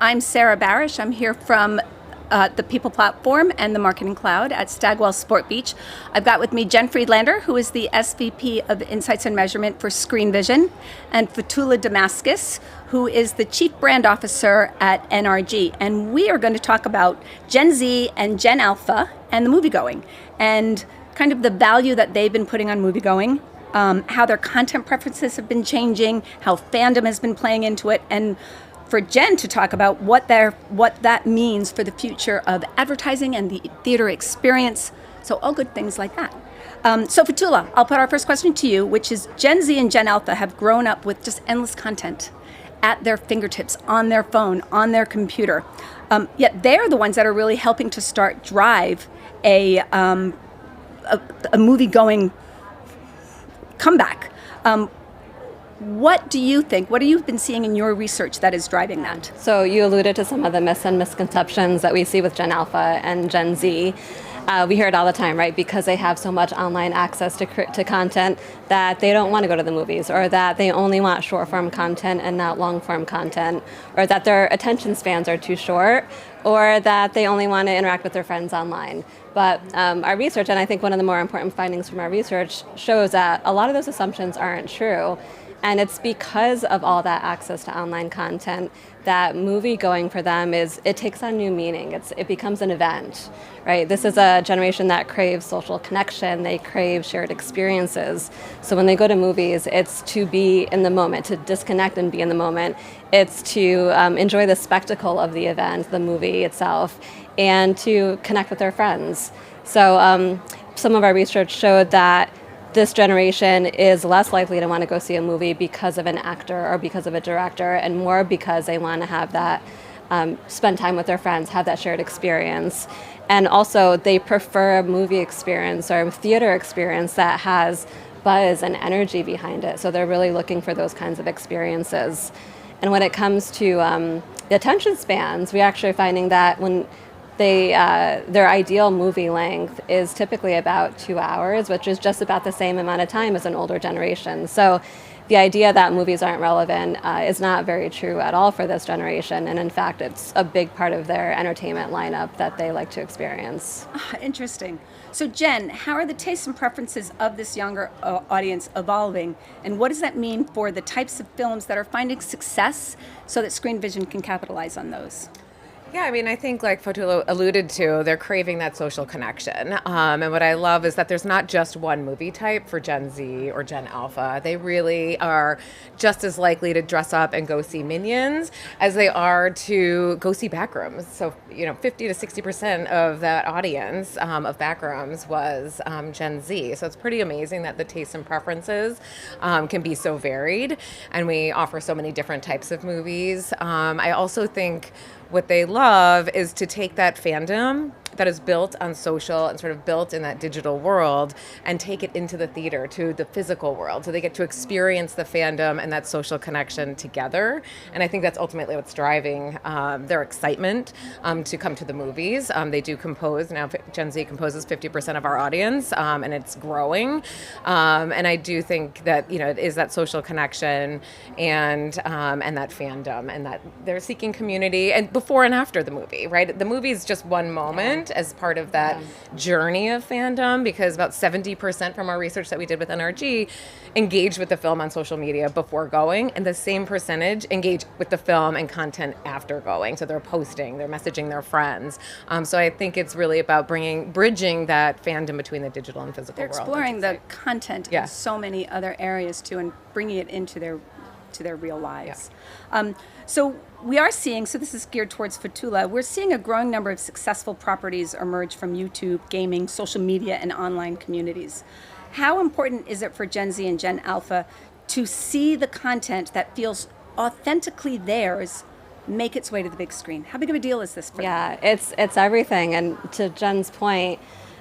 I'm Sarah Barasch. I'm here from the People Platform and the Marketing Cloud at Stagwell Sport Beach. I've got with me Jen Friedlander, who is the SVP of Insights and Measurement for Screenvision, and Fotoulla Damaskos, who is the Chief Brand Officer at NRG. And we are going to talk about Gen Z and Gen Alpha and the moviegoing, and kind of the value that they've been putting on moviegoing, how their content preferences have been changing, how fandom has been playing into it, and for Jen to talk about what that means for the future of advertising and the theater experience. So all good things like that. So Fotoulla, I'll put our first question to you, which is Gen Z and Gen Alpha have grown up with just endless content at their fingertips, on their phone, on their computer. Yet they're the ones that are really helping to drive a movie-going comeback. What do you think? What have you been seeing in your research that is driving that? So you alluded to some of the myths and misconceptions that we see with Gen Alpha and Gen Z. We hear it all the time, right? Because they have so much online access to content that they don't want to go to the movies, or that they only want short-form content and not long-form content, or that their attention spans are too short, or that they only want to interact with their friends online. But our research, and I think one of the more important findings from our research, shows that a lot of those assumptions aren't true. And it's because of all that access to online content that movie going for them it takes on new meaning. It becomes an event, right? This is a generation that craves social connection. They crave shared experiences. So when they go to movies, it's to be in the moment, to disconnect and be in the moment. It's to enjoy the spectacle of the event, the movie itself, and to connect with their friends. So some of our research showed that this generation is less likely to want to go see a movie because of an actor or because of a director, and more because they want to have that, spend time with their friends, have that shared experience. And also they prefer a movie experience or a theater experience that has buzz and energy behind it. So they're really looking for those kinds of experiences. And when it comes to the attention spans, we're actually finding that when their ideal movie length is typically about 2 hours, which is just about the same amount of time as an older generation. So the idea that movies aren't relevant is not very true at all for this generation. And in fact, it's a big part of their entertainment lineup that they like to experience. Interesting. So Jen, how are the tastes and preferences of this younger audience evolving? And what does that mean for the types of films that are finding success so that Screenvision can capitalize on those? Yeah, I mean, I think like Fotoulla alluded to, they're craving that social connection. And what I love is that there's not just one movie type for Gen Z or Gen Alpha. They really are just as likely to dress up and go see Minions as they are to go see Backrooms. So, 50 to 60% of that audience of Backrooms was Gen Z. So it's pretty amazing that the tastes and preferences can be so varied. And we offer so many different types of movies. I also think what they love is to take that fandom that is built on social and sort of built in that digital world and take it into the theater, to the physical world. So they get to experience the fandom and that social connection together. And I think that's ultimately what's driving their excitement to come to the movies. They do compose. Now Gen Z composes 50% of our audience, and it's growing. And I do think that, it is that social connection and that fandom, and that they're seeking community, and before and after the movie, right? The movie is just one moment as part of that journey of fandom, because about 70% from our research that we did with NRG engaged with the film on social media before going, and the same percentage engage with the film and content after going. So they're posting, they're messaging their friends. So I think it's really about bridging that fandom between the digital and physical world. They're exploring the content in so many other areas too, and bringing it into their real lives. Yeah. So we are seeing, so this is geared towards Fotoulla, we're seeing a growing number of successful properties emerge from YouTube, gaming, social media, and online communities. How important is it for Gen Z and Gen Alpha to see the content that feels authentically theirs make its way to the big screen? How big of a deal is this for them? Yeah, it's everything. And to Jen's point,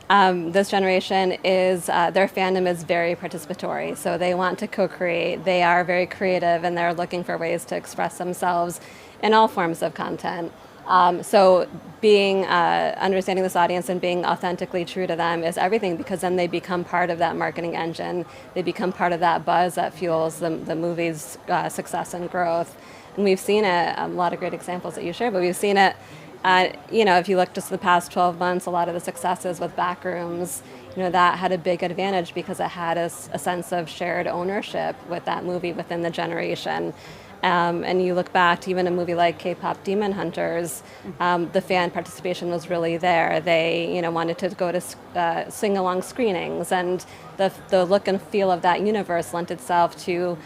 this generation their fandom is very participatory, so they want to co-create. They are very creative, and they're looking for ways to express themselves in all forms of content. So understanding this audience and being authentically true to them is everything, because then they become part of that marketing engine. They become part of that buzz that fuels the movie's success and growth. we've seen it, a lot of great examples that you shared, but we've seen it, if you look just the past 12 months, a lot of the successes with Backrooms, that had a big advantage because it had a sense of shared ownership with that movie within the generation. And you look back to even a movie like K-pop Demon Hunters, the fan participation was really there. They, wanted to go to sing-along screenings, and the look and feel of that universe lent itself to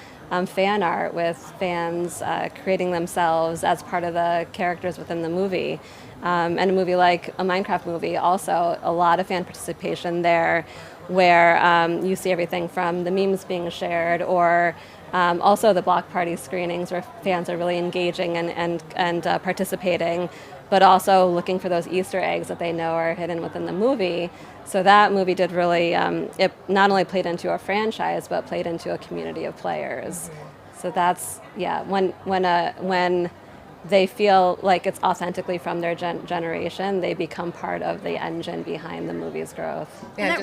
fan art with fans creating themselves as part of the characters within the movie. And a movie like a Minecraft movie, also a lot of fan participation there, where you see everything from the memes being shared, or also the block party screenings where fans are really engaging and participating, but also looking for those Easter eggs that they know are hidden within the movie. So that movie did really, it not only played into a franchise, but played into a community of players. So that's, when they feel like it's authentically from their generation, they become part of the engine behind the movie's growth. Yeah,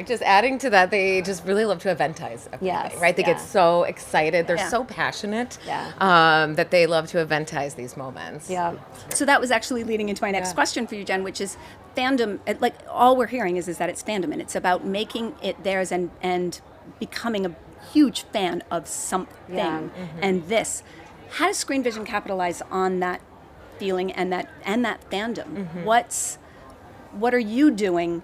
just adding to that, they just really love to eventize everything, yes, right? They get so excited. They're Yeah. so passionate that they love to eventize these moments. Yeah. So that was actually leading into my next question for you, Jen, which is fandom. Like, all we're hearing is that it's fandom, and it's about making it theirs and becoming a huge fan of something. Yeah. And this, how does Screenvision capitalize on that feeling and that fandom? What are you doing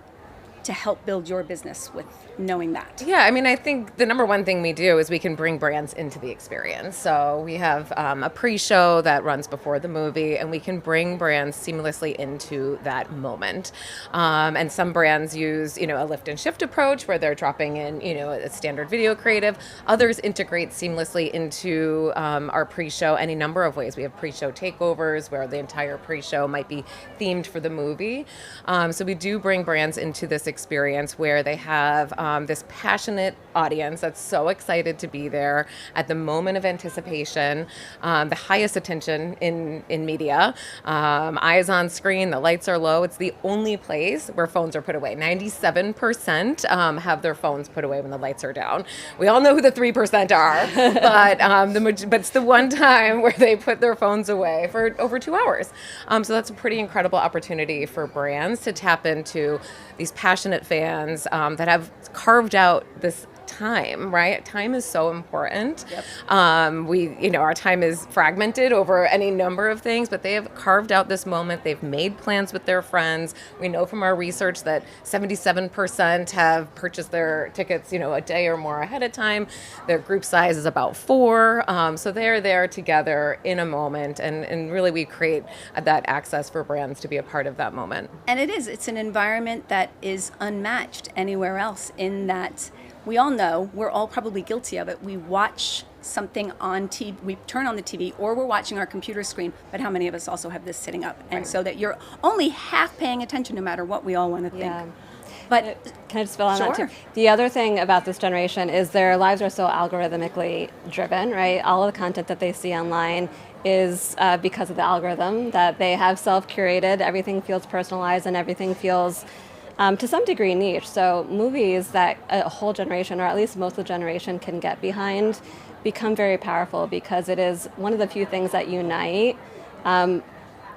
to help build your business with knowing that? Yeah, I mean, I think the number one thing we do is we can bring brands into the experience. So we have a pre-show that runs before the movie, and we can bring brands seamlessly into that moment. And some brands use, a lift and shift approach where they're dropping in, a standard video creative. Others integrate seamlessly into our pre-show any number of ways. We have pre-show takeovers where the entire pre-show might be themed for the movie. So we do bring brands into this experience where they have this passionate audience that's so excited to be there at the moment of anticipation, the highest attention in media, eyes on screen, the lights are low. It's the only place where phones are put away. 97% have their phones put away when the lights are down. We all know who the 3% are, but it's the one time where they put their phones away for over 2 hours. So that's a pretty incredible opportunity for brands to tap into these passionate fans that have carved out this time, right? Time is so important. Yep. Our time is fragmented over any number of things, but they have carved out this moment. They've made plans with their friends. We know from our research that 77% have purchased their tickets, a day or more ahead of time. Their group size is about 4. So they're there together in a moment, and really we create that access for brands to be a part of that moment. And it's an environment that is unmatched anywhere else, in that we all know, we're all probably guilty of it. We watch something on TV, we turn on the TV, or we're watching our computer screen, but how many of us also have this sitting up? And so that you're only half paying attention no matter what we all want to think. Yeah. But can I just fill on that Sure. too? The other thing about this generation is their lives are so algorithmically driven, right? All of the content that they see online is because of the algorithm that they have self-curated. Everything feels personalized and everything feels to some degree niche. So movies that a whole generation, or at least most of the generation, can get behind become very powerful because it is one of the few things that unite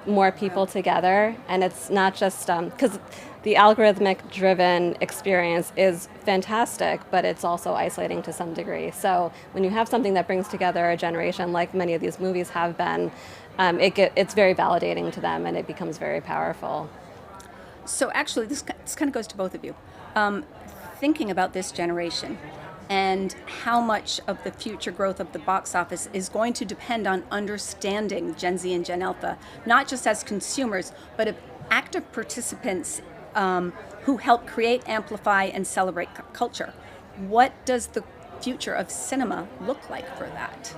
more people together. And it's not just because the algorithmic driven experience is fantastic, but it's also isolating to some degree. So when you have something that brings together a generation like many of these movies have been, it's very validating to them, and it becomes very powerful. So actually, this kind of goes to both of you. Thinking about this generation and how much of the future growth of the box office is going to depend on understanding Gen Z and Gen Alpha, not just as consumers, but as active participants who help create, amplify, and celebrate culture. What does the future of cinema look like for that?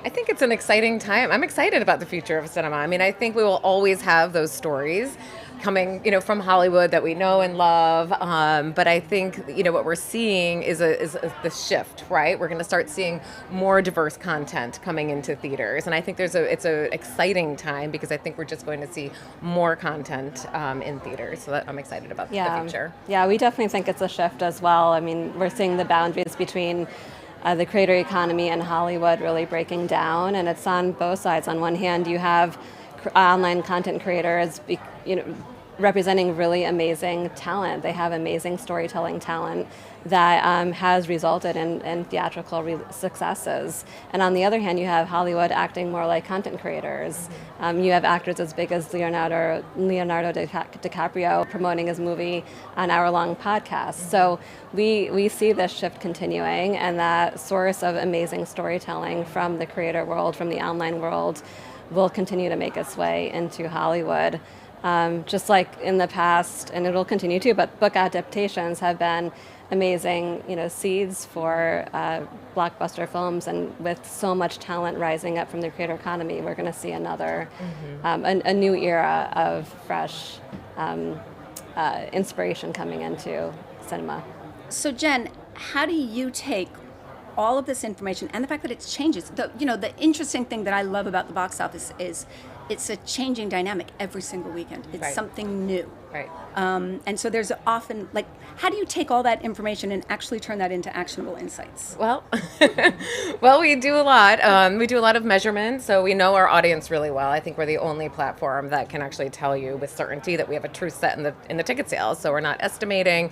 I think it's an exciting time. I'm excited about the future of cinema. I mean, I think we will always have those stories coming, from Hollywood that we know and love. But I think, what we're seeing is the shift, right? We're going to start seeing more diverse content coming into theaters. And I think it's an exciting time because I think we're just going to see more content in theaters. So I'm excited about the future. Yeah, we definitely think it's a shift as well. I mean, we're seeing the boundaries between the creator economy in Hollywood really breaking down, and it's on both sides. On one hand, you have online content creators, representing really amazing talent. They have amazing storytelling talent that has resulted in theatrical successes. And on the other hand, you have Hollywood acting more like content creators. You have actors as big as Leonardo DiCaprio promoting his movie on hour-long podcasts. So we see this shift continuing, and that source of amazing storytelling from the creator world, from the online world, will continue to make its way into Hollywood. Just like in the past, and it'll continue to, but book adaptations have been amazing, seeds for blockbuster films, and with so much talent rising up from the creator economy, we're going to see another, a new era of fresh inspiration coming into cinema. So Jen, how do you take all of this information and the fact that it changes? The interesting thing that I love about the box office is it's a changing dynamic every single weekend. It's something new. Right. And so there's often, how do you take all that information and actually turn that into actionable insights? Well, we do a lot. We do a lot of measurement, so we know our audience really well. I think we're the only platform that can actually tell you with certainty that we have a true set in the ticket sales. So we're not estimating.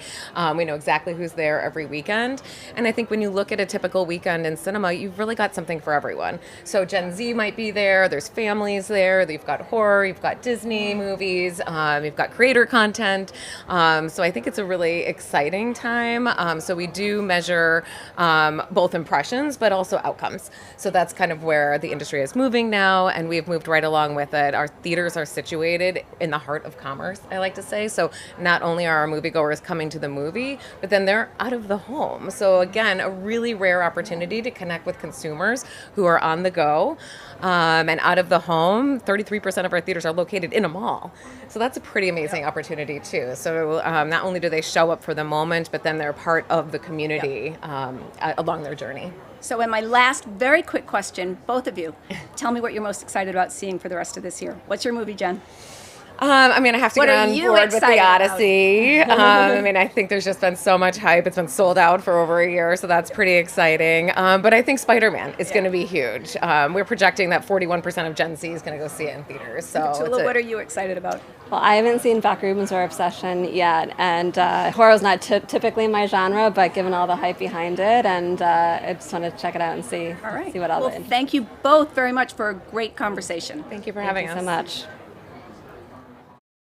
We know exactly who's there every weekend. And I think when you look at a typical weekend in cinema, you've really got something for everyone. So Gen Z might be there. There's families there. You've got horror. You've got Disney movies. You've got creator content. So I think it's a really exciting time. So we do measure both impressions, but also outcomes. So that's kind of where the industry is moving now, and we've moved right along with it. Our theaters are situated in the heart of commerce, I like to say. So not only are our moviegoers coming to the movie, but then they're out of the home. So again, a really rare opportunity to connect with consumers who are on the go. And out of the home, 33% of our theaters are located in a mall. So that's a pretty amazing opportunity too. So not only do they show up for the moment, but then they're part of the community along their journey. So in my last very quick question, both of you, tell me what you're most excited about seeing for the rest of this year. What's your movie, Jen? I have to What get are on you board with The excited about? Odyssey. I think there's just been so much hype. It's been sold out for over a year, so that's pretty exciting. But I think Spider-Man is going to be huge. We're projecting that 41% of Gen Z is going to go see it in theaters. So Fotoulla, what are you excited about? Well, I haven't seen Backrooms or Obsession yet, and horror is not typically my genre, but given all the hype behind it, and I just want to check it out and see, All right. see what else. Well, thank you both very much for a great conversation. thank you for having Thank us. you so much.